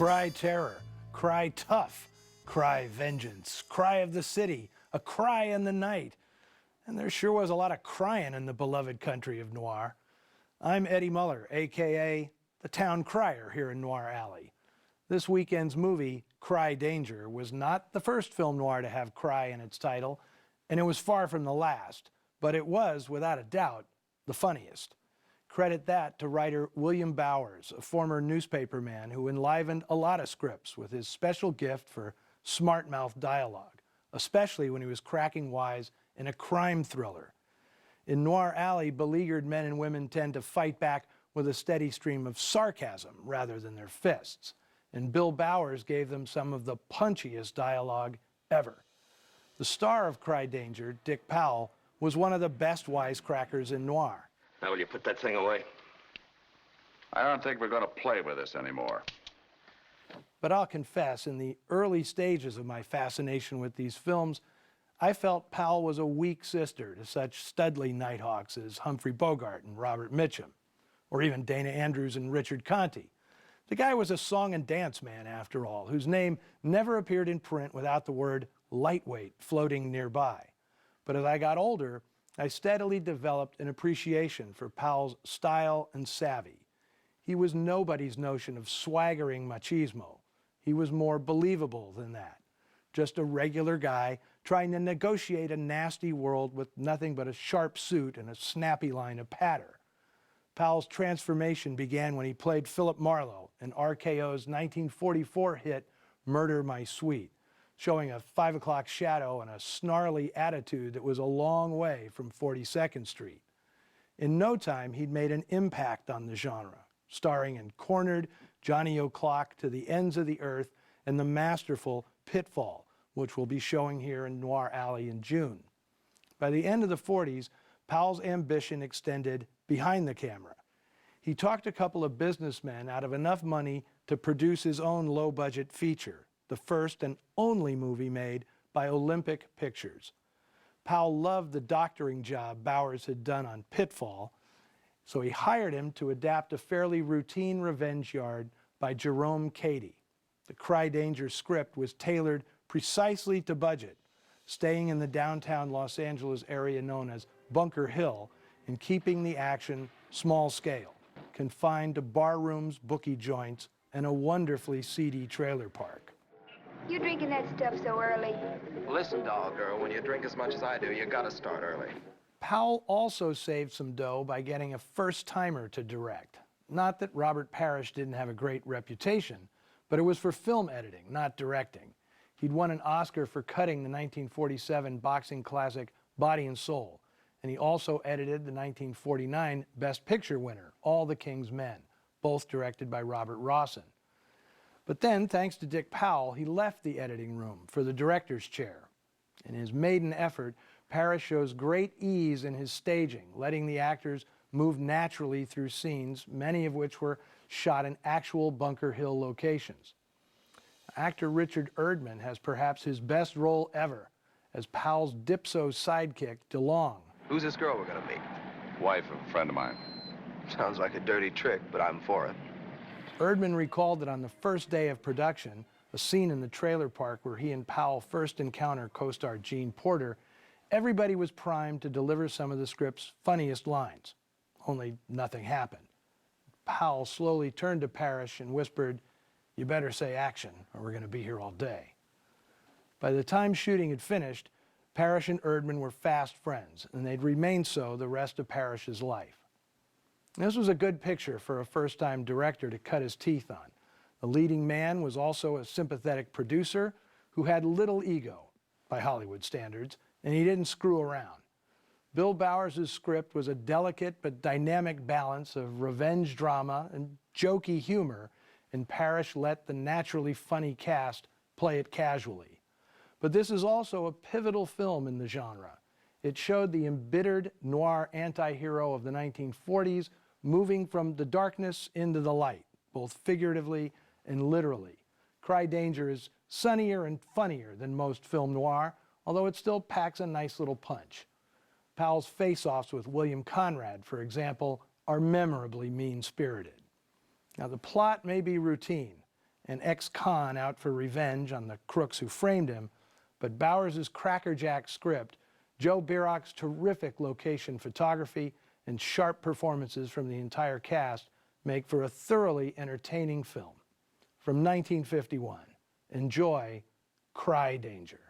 Cry terror, cry tough, cry vengeance, cry of the city, a cry in the night. And there sure was a lot of crying in the beloved country of noir. I'm Eddie Muller, AKA the town crier here in Noir Alley. This weekend's movie, Cry Danger, was not the first film noir to have cry in its title, and it was far from the last, but it was, without a doubt, the funniest. Credit that to writer William Bowers, a former newspaperman who enlivened a lot of scripts with his special gift for smart-mouth dialogue, especially when he was cracking wise in a crime thriller. In Noir Alley, beleaguered men and women tend to fight back with a steady stream of sarcasm rather than their fists, and Bill Bowers gave them some of the punchiest dialogue ever. The star of Cry Danger, Dick Powell, was one of the best wisecrackers in noir. Now, will you put that thing away? I don't think we're going to play with this anymore. But I'll confess, in the early stages of my fascination with these films, I felt Powell was a weak sister to such studly nighthawks as Humphrey Bogart and Robert Mitchum, or even Dana Andrews and Richard Conte. The guy was a song and dance man, after all, whose name never appeared in print without the word lightweight floating nearby. But as I got older, I steadily developed an appreciation for Powell's style and savvy. He was nobody's notion of swaggering machismo. He was more believable than that. Just a regular guy trying to negotiate a nasty world with nothing but a sharp suit and a snappy line of patter. Powell's transformation began when he played Philip Marlowe in RKO's 1944 hit Murder My Sweet, showing a 5 o'clock shadow and a snarly attitude that was a long way from 42nd Street. In no time, he'd made an impact on the genre, starring in Cornered, Johnny O'Clock, To the Ends of the Earth, and the masterful Pitfall, which we'll be showing here in Noir Alley in June. By the end of the 40s, Powell's ambition extended behind the camera. He talked a couple of businessmen out of enough money to produce his own low-budget feature, the first and only movie made by Olympic Pictures. Powell loved the doctoring job Bowers had done on Pitfall, so he hired him to adapt a fairly routine revenge yard by Jerome Cady. The Cry Danger script was tailored precisely to budget, staying in the downtown Los Angeles area known as Bunker Hill and keeping the action small scale, confined to bar rooms, bookie joints, and a wonderfully seedy trailer park. You drinking that stuff so early? Listen, doll girl, when you drink as much as I do, you gotta start early. Powell also saved some dough by getting a first-timer to direct. Not that Robert Parrish didn't have a great reputation, but it was for film editing, not directing. He'd won an Oscar for cutting the 1947 boxing classic Body and Soul, and he also edited the 1949 Best Picture winner, All the King's Men, both directed by Robert Rossen. But then, thanks to Dick Powell, he left the editing room for the director's chair. In his maiden effort, Parrish shows great ease in his staging, letting the actors move naturally through scenes, many of which were shot in actual Bunker Hill locations. Actor Richard Erdman has perhaps his best role ever as Powell's dipso sidekick, DeLong. Who's this girl we're gonna meet? Wife of a friend of mine. Sounds like a dirty trick, but I'm for it. Erdman recalled that on the first day of production, a scene in the trailer park where he and Powell first encounter co-star Gene Porter, everybody was primed to deliver some of the script's funniest lines. Only nothing happened. Powell slowly turned to Parrish and whispered, "You better say action, or we're going to be here all day." By the time shooting had finished, Parrish and Erdman were fast friends, and they'd remained so the rest of Parrish's life. This was a good picture for a first-time director to cut his teeth on. The leading man was also a sympathetic producer who had little ego, by Hollywood standards, and he didn't screw around. Bill Bowers' script was a delicate but dynamic balance of revenge drama and jokey humor, and Parrish let the naturally funny cast play it casually. But this is also a pivotal film in the genre. It showed the embittered noir anti-hero of the 1940s moving from the darkness into the light, both figuratively and literally. Cry Danger is sunnier and funnier than most film noir, although it still packs a nice little punch. Powell's face-offs with William Conrad, for example, are memorably mean-spirited. Now, the plot may be routine, an ex-con out for revenge on the crooks who framed him, but Bowers' crackerjack script, Joe Bierach's terrific location photography, and sharp performances from the entire cast make for a thoroughly entertaining film. From 1951, enjoy Cry Danger.